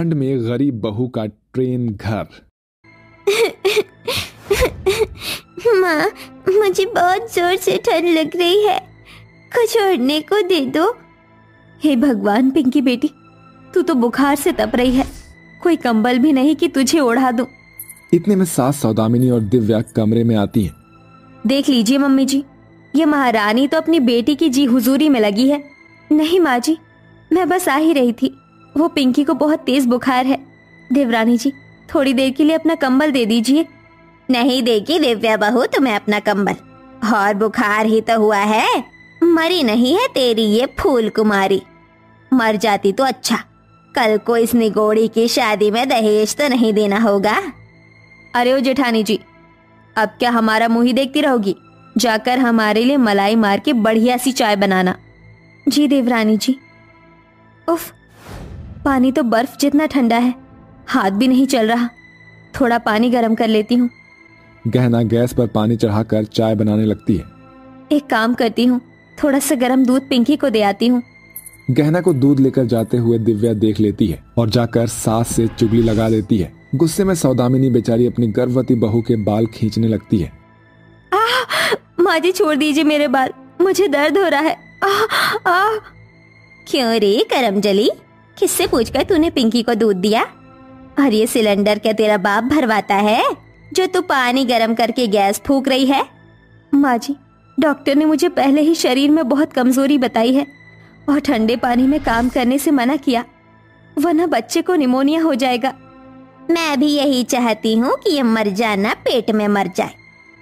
ठंड में गरीब बहू का ट्रेन घर। माँ, मुझे बहुत जोर से ठंड लग रही है, कुछ ओढ़ने को दे दो। हे भगवान पिंकी बेटी, तू तो बुखार से तप रही है, कोई कंबल भी नहीं कि तुझे ओढ़ा दूं। इतने में सास सौदामिनी और दिव्या कमरे में आती हैं। देख लीजिए मम्मी जी, ये महारानी तो अपनी बेटी की जी हुजूरी में लगी है। नहीं माँ जी, मैं बस आ ही रही थी, वो पिंकी को बहुत तेज बुखार है। देवरानी जी, थोड़ी देर के लिए अपना कंबल दे दीजिए। नहीं देगी दिव्या बहू तुम्हें अपना कंबल, और बुखार ही तो हुआ है, मरी नहीं है तेरी ये फूल कुमारी। मर जाती तो अच्छा, कल को इस निगोड़ी की शादी में दहेज तो नहीं देना होगा। अरे ओ जेठानी जी, अब क्या हमारा मुंह ही देखती रहोगी? जाकर हमारे लिए मलाई मार के बढ़िया सी चाय बनाना। जी देवरानी जी। उफ, पानी तो बर्फ जितना ठंडा है, हाथ भी नहीं चल रहा। थोड़ा पानी गर्म कर लेती हूँ। गहना गैस पर पानी चढ़ाकर चाय बनाने लगती है। एक काम करती हूँ, थोड़ा सा गर्म दूध पिंकी को दे आती हूँ। गहना को दूध लेकर जाते हुए दिव्या देख लेती है और जाकर सास से चुगली लगा देती है। गुस्से में सौदामिनी बेचारी अपनी गर्भवती बहू के बाल खींचने लगती है। माँ जी छोड़ दीजिए मेरे बाल, मुझे दर्द हो रहा है। क्यों रे करमजली, किससे पूछकर तूने पिंकी को दूध दिया? और ये सिलेंडर क्या तेरा बाप भरवाता है जो तू पानी गर्म करके गैस फूंक रही है? माँ जी, डॉक्टर ने मुझे पहले ही शरीर में बहुत कमजोरी बताई है और ठंडे पानी में काम करने से मना किया, वरना बच्चे को निमोनिया हो जाएगा। मैं भी यही चाहती हूँ कि ये मर जाना पेट में मर जाए,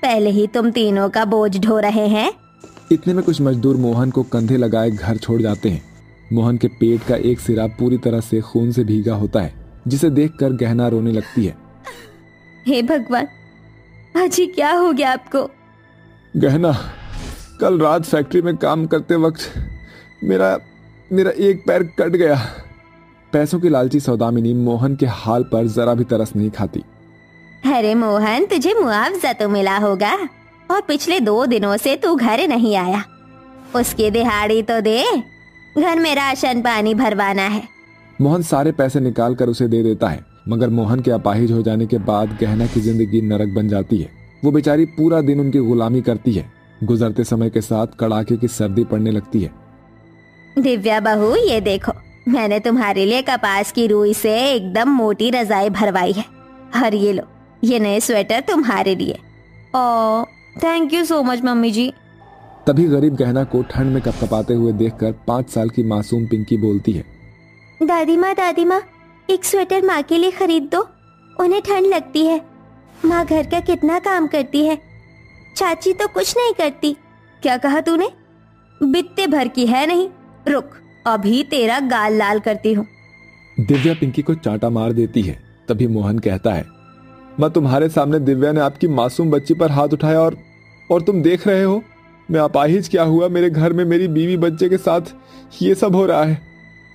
पहले ही तुम तीनों का बोझ ढो रहे हैं। इतने में कुछ मजदूर मोहन को कंधे लगाए घर छोड़ जाते हैं। मोहन के पेट का एक सिरा पूरी तरह से खून से भीगा होता है, जिसे देखकर गहना रोने लगती है। हे भगवान, अजी क्या हो गया आपको? गहना, कल रात फैक्ट्री में काम करते वक्त मेरा एक पैर कट गया। पैसों की लालची सौदामिनी मोहन के हाल पर जरा भी तरस नहीं खाती। अरे मोहन, तुझे मुआवजा तो मिला होगा, और पिछले 2 दिनों से तू घर नहीं आया, उसकी दिहाड़ी तो दे, घर में राशन पानी भरवाना है। मोहन सारे पैसे निकाल कर उसे दे देता है, मगर मोहन के अपाहिज हो जाने के बाद गहना की जिंदगी नरक बन जाती है। वो बेचारी पूरा दिन उनकी गुलामी करती है। गुजरते समय के साथ कड़ाके की सर्दी पड़ने लगती है। दिव्या बहू, ये देखो, मैंने तुम्हारे लिए कपास की रुई से एकदम मोटी रजाई भरवाई है, और ये लो, ये नए स्वेटर तुम्हारे लिए। Oh, thank you so much mummy ji. तभी गरीब गहना को ठंड में कपकपाते हुए देखकर 5 साल की मासूम पिंकी बोलती है, दादी माँ, एक स्वेटर माँ के लिए खरीद दो, उन्हें ठंड लगती है। माँ घर का कितना काम करती है, चाची तो कुछ नहीं करती। क्या कहा तूने? बित्ते भर की है नहीं, रुक, अभी तेरा गाल लाल करती हूँ। दिव्या पिंकी को चांटा मार देती है। तभी मोहन कहता है, मैं तुम्हारे सामने दिव्या ने आपकी मासूम बच्ची पर हाथ उठाया और तुम देख रहे हो मैं अपाहिज क्या हुआ। मेरे घर में मेरी बीवी बच्चे के साथ ये सब हो रहा है।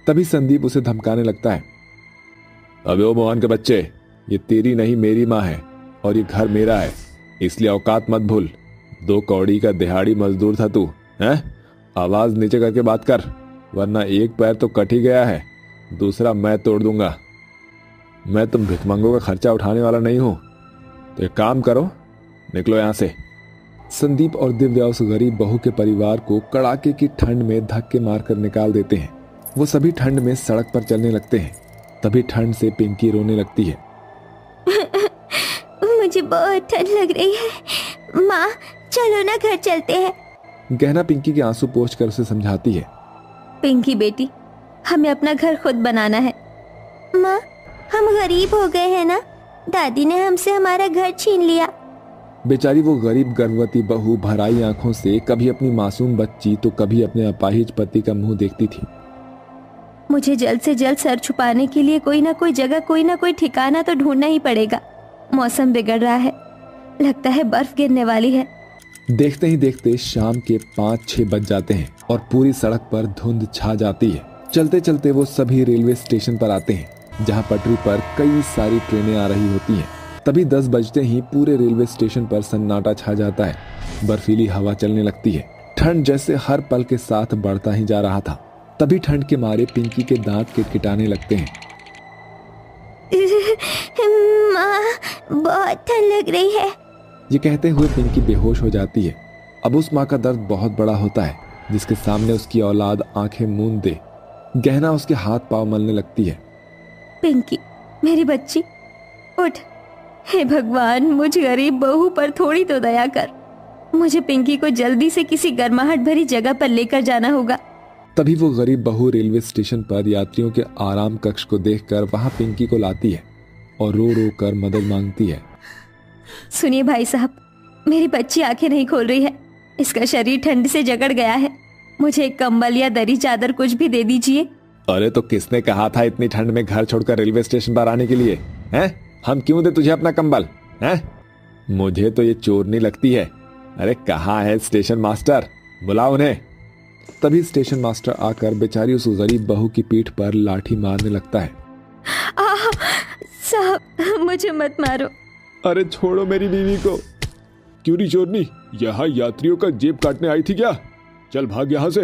तभी संदीप उसे धमकाने लगता है, अबे ओ मोहन के बच्चे, ये तेरी नहीं मेरी माँ है, और ये घर मेरा है, इसलिए औकात मत भूल। 2 कौड़ी का दिहाड़ी मजदूर था तू, हैं? आवाज नीचे करके बात कर, वरना एक पैर तो कट ही गया है, दूसरा मैं तोड़ दूंगा। मैं तुम भिखमंगों का खर्चा उठाने वाला नहीं हूं, तो एक काम करो, निकलो यहां से। संदीप और दिव्या उस गरीब बहू के परिवार को कड़ाके की ठंड में धक्के मारकर निकाल देते हैं। वो सभी ठंड में सड़क पर चलने लगते हैं। तभी ठंड से पिंकी रोने लगती है। मुझे बहुत ठंड लग रही है, माँ चलो ना घर चलते हैं। गहना पिंकी के आंसू पोंछकर उसे समझाती है, पिंकी बेटी, हमें अपना घर खुद बनाना है। माँ, हम गरीब हो गए हैं ना, दादी ने हमसे हमारा घर छीन लिया। बेचारी वो गरीब गर्भवती बहू भराई आंखों से कभी अपनी मासूम बच्ची तो कभी अपने अपाहिज पति का मुंह देखती थी। मुझे जल्द से जल्द सर छुपाने के लिए कोई ना कोई जगह, कोई ना कोई ठिकाना तो ढूंढना ही पड़ेगा। मौसम बिगड़ रहा है, लगता है बर्फ गिरने वाली है। देखते ही देखते शाम के 5-6 बज जाते हैं और पूरी सड़क पर धुंध छा जाती है। चलते चलते वो सभी रेलवे स्टेशन पर आते हैं, जहां पटरी पर कई सारी ट्रेनें आ रही होती हैं। तभी 10 बजते ही पूरे रेलवे स्टेशन पर सन्नाटा छा जाता है। बर्फीली हवा चलने लगती है। ठंड जैसे हर पल के साथ बढ़ता ही जा रहा था। तभी ठंड के मारे पिंकी के दांत किटकिटाने लगते हैं। माँ, बहुत ठंड लग रही है। ये कहते हुए पिंकी बेहोश हो जाती है। अब उस माँ का दर्द बहुत बड़ा होता है, जिसके सामने उसकी औलाद आंखें मूंद दे। गहना उसके हाथ पांव मलने लगती है। पिंकी, मेरी बच्ची, उठ। हे भगवान, मुझ गरीब बहू पर थोड़ी तो दया कर। मुझे पिंकी को जल्दी से किसी गर्माहट भरी जगह पर लेकर जाना होगा। तभी वो गरीब बहू रेलवे स्टेशन पर यात्रियों के आराम कक्ष को देखकर वहां पिंकी को लाती है और रो रो कर मदद मांगती है। सुनिए भाई साहब, मेरी बच्ची आंखें नहीं खोल रही है। इसका शरीर ठंड से जकड़ गया है। मुझे एक कंबल या दरी चादर कुछ भी दे दीजिए। अरे तो किसने कहा था इतनी ठंड में घर छोड़कर रेलवे स्टेशन पर आने के लिए? हैं? हम क्यों दे तुझे अपना कंबल? हैं? मुझे तो ये चोरनी लगती है। अरे कहाँ है स्टेशन मास्टर? बुलाओ उन्हें। तभी स्टेशन मास्टर आकर बेचारी उस गरीब बहू की पीठ पर लाठी मारने लगता है। साहब, मुझे मत मारो। अरे छोड़ो मेरी बीवी को। क्यों री चोरनी, यहाँ यात्रियों का जेब काटने आई थी क्या? चल भाग यहाँ से।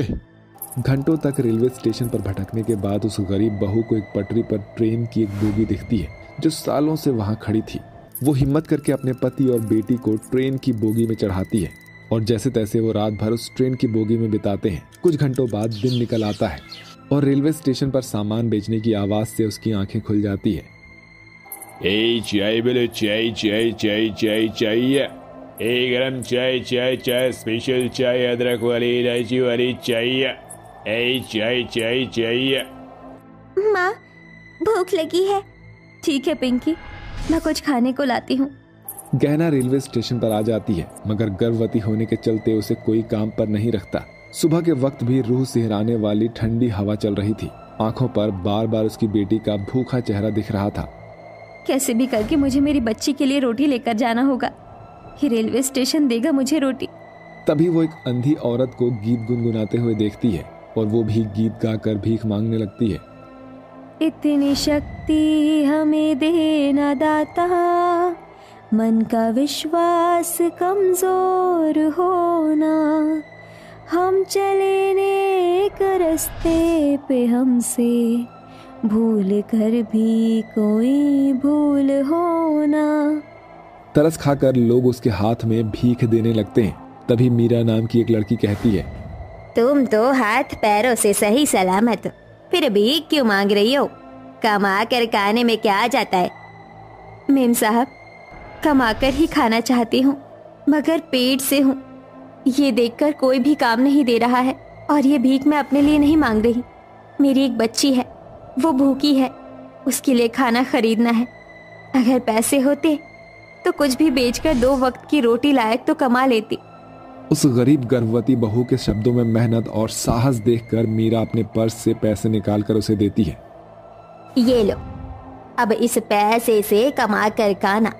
घंटों तक रेलवे स्टेशन पर भटकने के बाद उस गरीब बहू को एक पटरी पर ट्रेन की एक बोगी दिखती है जो सालों से वहां खड़ी थी। वो हिम्मत करके अपने पति और बेटी को ट्रेन की बोगी में चढ़ाती है और जैसे तैसे वो रात भर उस ट्रेन की बोगी में बिताते हैं। कुछ घंटों बाद दिन निकल आता है और रेलवे स्टेशन पर सामान बेचने की आवाज से उसकी आंखें खुल जाती है। चाय बोलो, चाय चाय चाय चाय चाहिए। गरम चाय चाय चाय, स्पेशल चाय, अदरक वाली, इलायची वाली चाहिए। चाय चाय चाहिए। माँ, भूख लगी है। ठीक है पिंकी, मैं कुछ खाने को लाती हूँ। गहना रेलवे स्टेशन पर आ जाती है, मगर गर्भवती होने के चलते उसे कोई काम पर नहीं रखता। सुबह के वक्त भी रूह सिहराने वाली ठंडी हवा चल रही थी। आंखों पर बार बार उसकी बेटी का भूखा चेहरा दिख रहा था। कैसे भी करके मुझे मेरी बच्ची के लिए रोटी लेकर जाना होगा। ये रेलवे स्टेशन देगा मुझे रोटी। तभी वो एक अंधी औरत को गीत गुनगुनाते हुए देखती है और वो भी गीत गाकर भीख मांगने लगती है। इतनी शक्ति हमें देना दाता, मन का विश्वास कमजोर होना। हम चले नेक रास्ते पे, हमसे भूल कर भी कोई भूल होना। तरस खाकर लोग उसके हाथ में भीख देने लगते हैं। तभी मीरा नाम की एक लड़की कहती है, तुम तो हाथ पैरों से सही सलामत हो, फिर भीख क्यों मांग रही हो? कमा कर खाने में क्या आ जाता है? मेम साहब, कमाकर ही खाना चाहती हूँ, मगर पेट से हूँ। ये देखकर कोई भी काम नहीं दे रहा है और ये भीख मैं अपने लिए नहीं मांग रही। मेरी एक बच्ची है, वो भूखी है, उसके लिए खाना खरीदना है। अगर पैसे होते तो कुछ भी बेचकर 2 वक्त की रोटी लायक तो कमा लेती। उस गरीब गर्भवती बहू के शब्दों में मेहनत और साहस देखकर मीरा अपने पर्स से पैसे निकालकर उसे देती है। ये लो, अब इस पैसे से कमा कर खाना।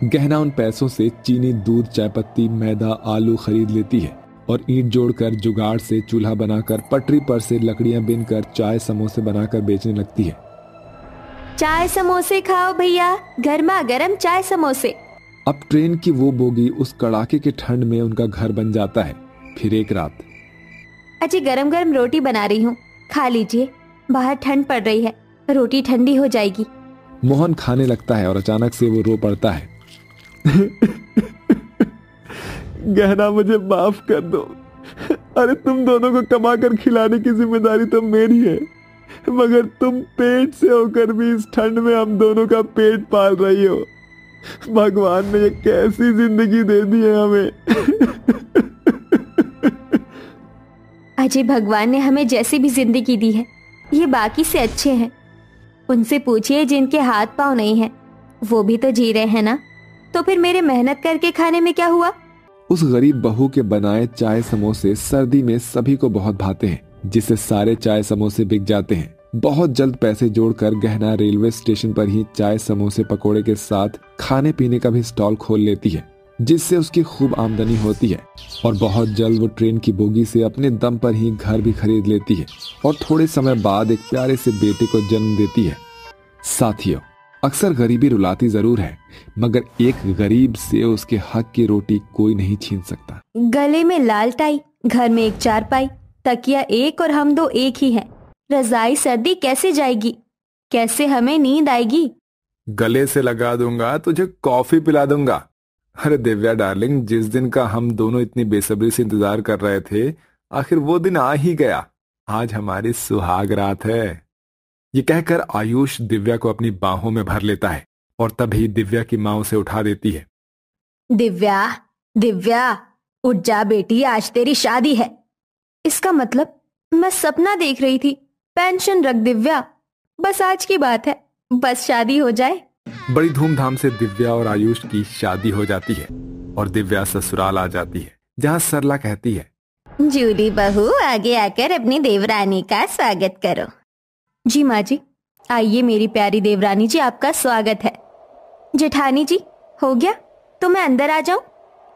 गहना उन पैसों से चीनी, दूध, चायपत्ती, मैदा, आलू खरीद लेती है और ईंट जोड़कर जुगाड़ से चूल्हा बनाकर पटरी पर से लकड़ियां बिनकर चाय समोसे बनाकर बेचने लगती है। चाय समोसे खाओ भैया, गर्मा गर्म चाय समोसे। अब ट्रेन की वो बोगी उस कड़ाके के ठंड में उनका घर बन जाता है। फिर एक रात, अजी गरम गरम रोटी बना रही हूँ, खा लीजिए। बाहर ठंड पड़ रही है, रोटी ठंडी हो जाएगी। मोहन खाने लगता है और अचानक से वो रो पड़ता है। गहना, मुझे माफ कर दो। अरे तुम दोनों को कमा कर खिलाने की जिम्मेदारी तो मेरी है, मगर तुम पेट से होकर भी इस ठंड में हम दोनों का पेट पाल रही हो। भगवान ने ये कैसी जिंदगी दे दी है हमें। अजय, भगवान ने हमें जैसी भी जिंदगी दी है, ये बाकी से अच्छे हैं। उनसे पूछिए जिनके हाथ पांव नहीं है, वो भी तो जी रहे हैं ना। तो फिर मेरे मेहनत करके खाने में क्या हुआ? उस गरीब बहू के बनाए चाय समोसे सर्दी में सभी को बहुत भाते हैं, जिससे सारे चाय समोसे बिक जाते हैं। बहुत जल्द पैसे जोड़कर गहना रेलवे स्टेशन पर ही चाय समोसे पकोड़े के साथ खाने पीने का भी स्टॉल खोल लेती है, जिससे उसकी खूब आमदनी होती है और बहुत जल्द वो ट्रेन की बोगी से अपने दम पर ही घर भी खरीद लेती है और थोड़े समय बाद एक प्यारे से बेटे को जन्म देती है। साथियों, अक्सर गरीबी रुलाती जरूर है, मगर एक गरीब से उसके हक की रोटी कोई नहीं छीन सकता। गले में लाल टाई, घर में एक चारपाई, तकिया एक और हम दो एक ही हैं। रजाई सर्दी कैसे जाएगी? कैसे हमें नींद आएगी? गले से लगा दूंगा, तुझे कॉफी पिला दूंगा। अरे दिव्या डार्लिंग, जिस दिन का हम दोनों इतनी बेसब्री से इंतजार कर रहे थे, आखिर वो दिन आ ही गया। आज हमारी सुहाग रात है। ये कहकर आयुष दिव्या को अपनी बाहों में भर लेता है और तभी दिव्या की मां उसे उठा देती है। दिव्या, दिव्या उठ जा बेटी, आज तेरी शादी है। इसका मतलब मैं सपना देख रही थी। पेंशन रख दिव्या, बस आज की बात है, बस शादी हो जाए। बड़ी धूमधाम से दिव्या और आयुष की शादी हो जाती है और दिव्या ससुराल आ जाती है, जहाँ सरला कहती है, जूली बहू आगे आकर अपनी देवरानी का स्वागत करो। जी माँ जी, आइए मेरी प्यारी देवरानी जी, आपका स्वागत है। जेठानी जी, हो गया तो मैं अंदर आ जाऊं?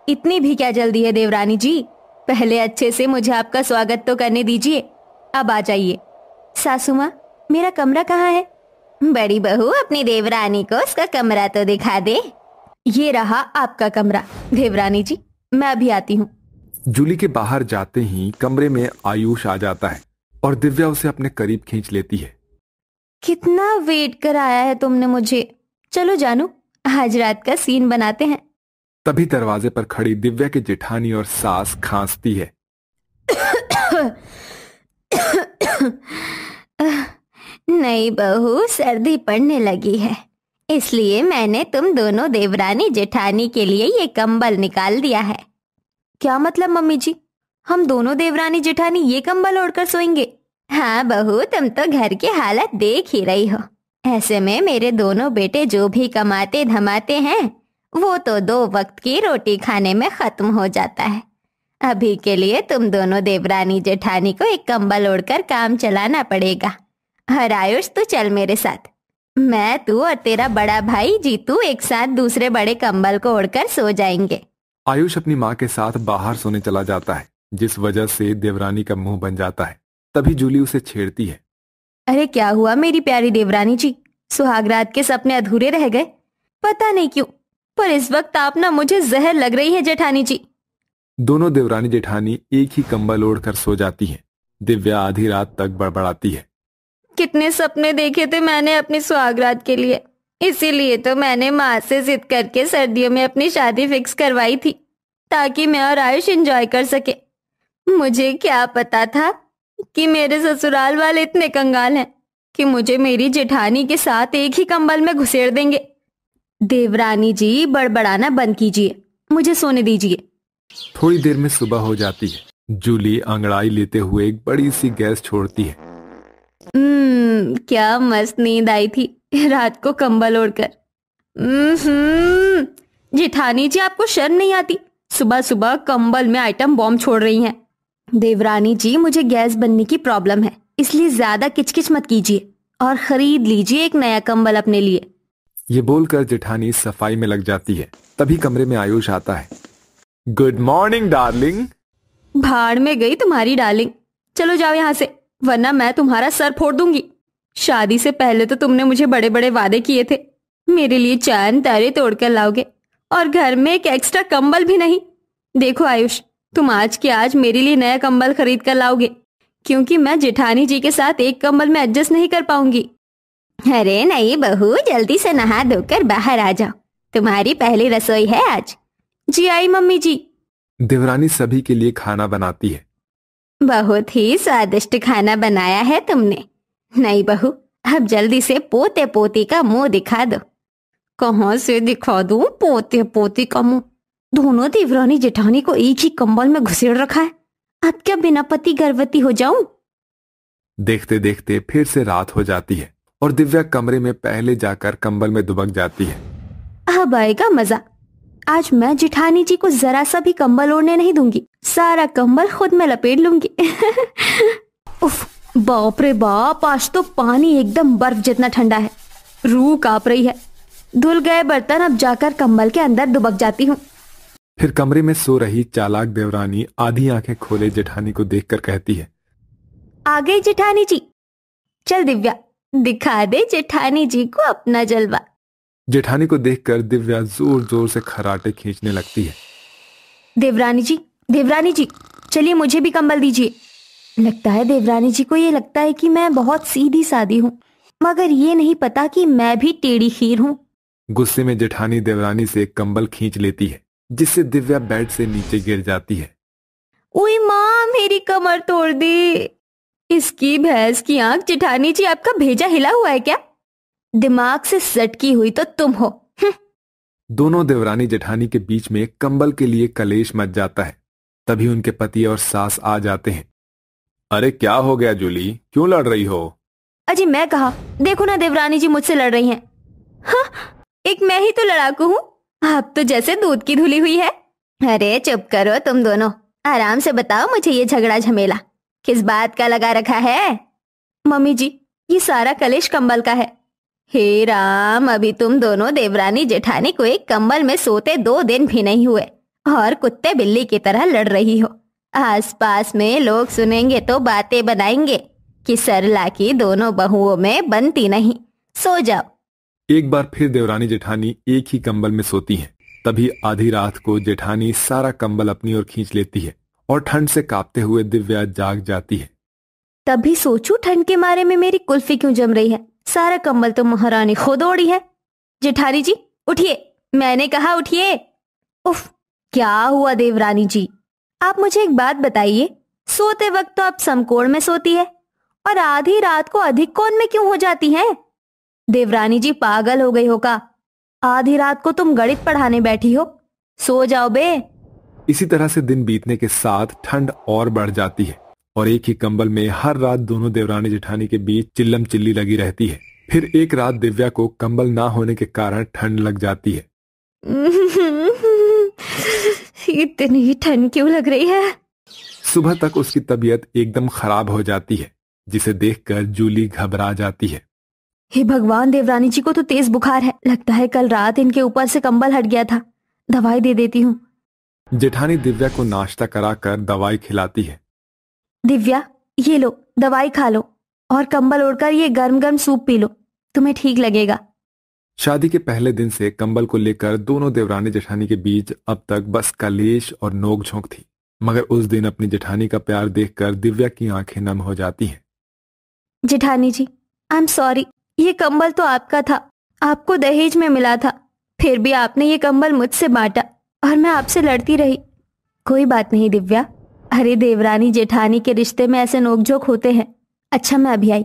इतनी भी क्या जल्दी है देवरानी जी, पहले अच्छे से मुझे आपका स्वागत तो करने दीजिए। अब आ जाइए। सासू माँ, मेरा कमरा कहाँ है? बड़ी बहू अपनी देवरानी को उसका कमरा तो दिखा दे। ये रहा आपका कमरा। देवरानी जी, मैं अभी आती हूँ। जूली के बाहर जाते ही कमरे में आयुष आ जाता है और दिव्या उसे अपने करीब खींच लेती है। कितना वेट कराया है तुमने मुझे। चलो जानू, आज रात का सीन बनाते हैं। तभी दरवाजे पर खड़ी दिव्या की जेठानी और सास खांसती है। नहीं बहू, सर्दी पड़ने लगी है, इसलिए मैंने तुम दोनों देवरानी जेठानी के लिए ये कंबल निकाल दिया है। क्या मतलब मम्मी जी, हम दोनों देवरानी जेठानी ये कंबल ओढ़कर सोएंगे? हाँ बहू, तुम तो घर की हालत देख ही रही हो। ऐसे में मेरे दोनों बेटे जो भी कमाते धमाते हैं वो तो 2 वक्त की रोटी खाने में खत्म हो जाता है। अभी के लिए तुम दोनों देवरानी जेठानी को एक कंबल ओढ़कर काम चलाना पड़ेगा। और आयुष, तू चल मेरे साथ। मैं, तू और तेरा बड़ा भाई जीतू एक साथ दूसरे बड़े कंबल को ओढ़कर सो जाएंगे। आयुष अपनी माँ के साथ बाहर सोने चला जाता है, जिस वजह से देवरानी का मुंह बन जाता है। तभी जूली उसे छेड़ती है। अरे क्या हुआ मेरी प्यारी देवरानी जी, सुहागरात के सपने अधूरे रह गए? पता नहीं क्यों, पर इस वक्त आप ना मुझे जहर लग रही है जेठानी जी। दोनों देवरानी जेठानी एक ही कंबल ओढ़कर सो जाती हैं। दिव्या आधी रात तक बड़बड़ाती है। कितने सपने देखे थे मैंने अपनी सुहागरात के लिए, इसीलिए तो मैंने माँ से जिद करके सर्दियों में अपनी शादी फिक्स करवाई थी, ताकि मैं और आयुष एंजॉय कर सके। मुझे क्या पता था कि मेरे ससुराल वाले इतने कंगाल हैं कि मुझे मेरी जेठानी के साथ एक ही कंबल में घुसेड़ देंगे। देवरानी जी, बड़बड़ाना बंद कीजिए, मुझे सोने दीजिए। थोड़ी देर में सुबह हो जाती है। जूली अंगड़ाई लेते हुए एक बड़ी सी गैस छोड़ती है। क्या मस्त नींद आई थी रात को कंबल ओढ़कर। जेठानी जी, आपको शर्म नहीं आती? सुबह सुबह कंबल में आइटम बॉम्ब छोड़ रही हैं। देवरानी जी, मुझे गैस बनने की प्रॉब्लम है, इसलिए ज्यादा किचकिच मत कीजिए और खरीद लीजिए एक नया कंबल अपने लिए। ये बोलकर जेठानी सफाई में लग जाती है। तभी कमरे में आयुष आता है। Good morning darling. भाड़ में गई तुम्हारी डार्लिंग, चलो जाओ यहाँ से, वरना मैं तुम्हारा सर फोड़ दूंगी। शादी से पहले तो तुमने मुझे बड़े बड़े वादे किए थे, मेरे लिए चैन तारे तोड़कर लाओगे और घर में एक एक्स्ट्रा कंबल भी नहीं। देखो आयुष, तुम आज के आज मेरे लिए नया कंबल खरीद कर लाओगे, क्योंकि मैं जेठानी जी के साथ एक कंबल में एडजस्ट नहीं कर पाऊंगी। अरे नहीं बहू, जल्दी से नहा धोकर बाहर आ जाओ, तुम्हारी पहली रसोई है आज। जी आई मम्मी जी। देवरानी सभी के लिए खाना बनाती है। बहुत ही स्वादिष्ट खाना बनाया है तुमने। नहीं बहू, अब जल्दी से पोते पोती का मुंह दिखा दो। कहाँ से दिखा दूं पोते पोती का मुंह? दोनों देवरानी जेठानी को एक ही कंबल में घुसेड़ रखा है, अब क्या बिना पति गर्भवती हो जाऊं? देखते देखते फिर से रात हो जाती है और दिव्या कमरे में पहले जाकर कंबल में दुबक जाती है। अब आएगा मजा। आज मैं जेठानी जी को जरा सा भी कंबल ओढ़ने नहीं दूंगी, सारा कंबल खुद में लपेट लूंगी। उफ, बाप रे बाप, आज तो पानी एकदम बर्फ जितना ठंडा है, रूह कांप रही है। धुल गए बर्तन, अब जाकर कंबल के अंदर दुबक जाती हूँ। फिर कमरे में सो रही चालाक देवरानी आधी आंखें खोले जेठानी को देखकर कहती है। आ गई जेठानी जी। चल दिव्या, दिखा दे जेठानी जी को अपना जलवा। जेठानी को देखकर दिव्या जोर जोर से खराटे खींचने लगती है। देवरानी जी, चलिए मुझे भी कंबल दीजिए। लगता है देवरानी जी को ये लगता है कि मैं बहुत सीधी सादी हूँ, मगर ये नहीं पता कि मैं भी टेढ़ी खीर हूँ। गुस्से में जेठानी देवरानी से कंबल खींच लेती है, जिससे दिव्या बेड से नीचे गिर जाती है। ओए माँ, मेरी कमर तोड़ दी। इसकी भैंस की आंख, जेठानी जी आपका भेजा हिला हुआ है क्या? दिमाग से सटकी हुई तो तुम हो। दोनों देवरानी जेठानी के बीच में कंबल के लिए कलेश मच जाता है। तभी उनके पति और सास आ जाते हैं। अरे क्या हो गया जूली, क्यों लड़ रही हो? अजी मैं कहा, देखो ना देवरानी जी मुझसे लड़ रही हैं। हाँ, एक मैं ही तो लड़ाकू हूँ, आप तो जैसे दूध की धुली हुई है। अरे चुप करो तुम दोनों, आराम से बताओ मुझे ये झगड़ा झमेला किस बात का लगा रखा है? मम्मी जी, ये सारा कलेश कंबल का है। हे राम, अभी तुम दोनों देवरानी जेठानी को एक कंबल में सोते 2 दिन भी नहीं हुए और कुत्ते बिल्ली की तरह लड़ रही हो। आसपास में लोग सुनेंगे तो बातें बनाएंगे कि सरला की दोनों बहुओं में बनती नहीं। सो जाओ। एक बार फिर देवरानी जेठानी एक ही कंबल में सोती हैं। तभी आधी रात को जेठानी सारा कंबल अपनी ओर खींच लेती है और ठंड से कांपते हुए दिव्या जाग जाती है। तभी सोचू ठंड के मारे में मेरी कुल्फी क्यों जम रही है। सारा कंबल तो महारानी खुद ओढ़ी है। जेठानी जी उठिए, मैंने कहा उठिए। उफ, क्या हुआ देवरानी जी? आप मुझे एक बात बताइए, सोते वक्त तो आप समकोण में सोती है और आधी रात को अधिक कोण में क्यों हो जाती हैं? देवरानी जी पागल हो गई हो का? आधी रात को तुम गणित पढ़ाने बैठी हो, सो जाओ बे। इसी तरह से दिन बीतने के साथ ठंड और बढ़ जाती है और एक ही कंबल में हर रात दोनों देवरानी जेठानी के बीच चिल्लम चिल्ली लगी रहती है। फिर एक रात दिव्या को कंबल ना होने के कारण ठंड लग जाती है। इतनी ठंड क्यों लग रही है? सुबह तक उसकी तबीयत एकदम खराब हो जाती है, जिसे देखकर जूली घबरा जाती है। हे भगवान, देवरानी जी को तो तेज बुखार है। लगता है कल रात इनके ऊपर से कंबल हट गया था। दवाई दे देती हूँ। जेठानी दिव्या को नाश्ता कराकर दवाई खिलाती है। दिव्या, ये लो दवाई खा लो और कंबल ओढ़कर ये गर्म गर्म सूप पी लो, तुम्हें ठीक लगेगा। शादी के पहले दिन से कंबल को लेकर दोनों देवरानी जेठानी के बीच अब तक बस कलेश और नोकझोंक थी, मगर उस दिन अपनी जेठानी का प्यार देखकर दिव्या की आंखें नम हो जाती हैं। जेठानी जी, आई एम सॉरी, ये कंबल तो आपका था, आपको दहेज में मिला था। फिर भी आपने ये कंबल मुझसे बांटा और मैं आपसे लड़ती रही। कोई बात नहीं दिव्या, अरे देवरानी जेठानी के रिश्ते में ऐसे नोकझोंक होते हैं। अच्छा मैं अभी आई।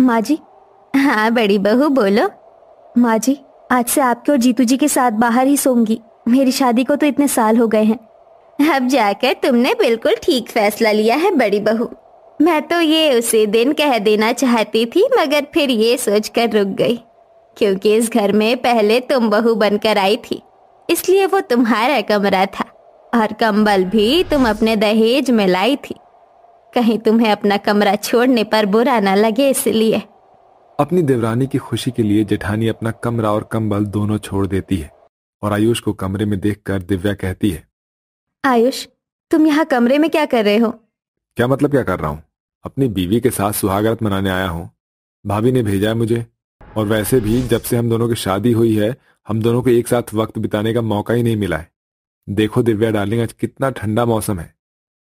माँ जी। हाँ बड़ी बहू बोलो। माँ जी, आज से आपके और जीतू जी के साथ बाहर ही सोऊंगी। मेरी शादी को तो इतने साल हो गए हैं। अब जाकर तुमने बिल्कुल ठीक फैसला लिया है बड़ी बहू। मैं तो ये उसी दिन कह देना चाहती थी, मगर फिर ये सोचकर रुक गई, क्योंकि इस घर में पहले तुम बहू बनकर आई थी, इसलिए वो तुम्हारा कमरा था और कंबल भी तुम अपने दहेज में लाई थी। कहीं तुम्हें अपना कमरा छोड़ने पर बुरा ना लगे, इसलिए। अपनी देवरानी की खुशी के लिए जेठानी अपना कमरा और कंबल दोनों छोड़ देती है और आयुष को कमरे में देखकर दिव्या कहती है, आयुष, तुम यहाँ कमरे में क्या कर रहे हो? क्या मतलब क्या कर रहा हूँ? अपनी बीवी के साथ सुहागरात मनाने आया हूँ। भाभी ने भेजा है मुझे, और वैसे भी जब से हम दोनों की शादी हुई है हम दोनों को एक साथ वक्त बिताने का मौका ही नहीं मिला है। देखो दिव्या डार्लिंग, आज कितना ठंडा मौसम है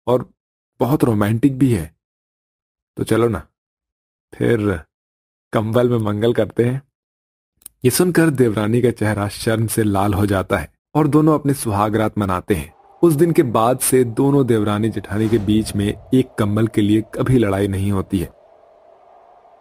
और बहुत रोमांटिक भी है, तो चलो ना फिर कंबल में मंगल करते हैं। ये सुनकर देवरानी का चेहरा शर्म से लाल हो जाता है और दोनों अपने सुहागरात मनाते हैं। उस दिन के बाद से दोनों देवरानी जेठानी के बीच में एक कंबल के लिए कभी लड़ाई नहीं होती है।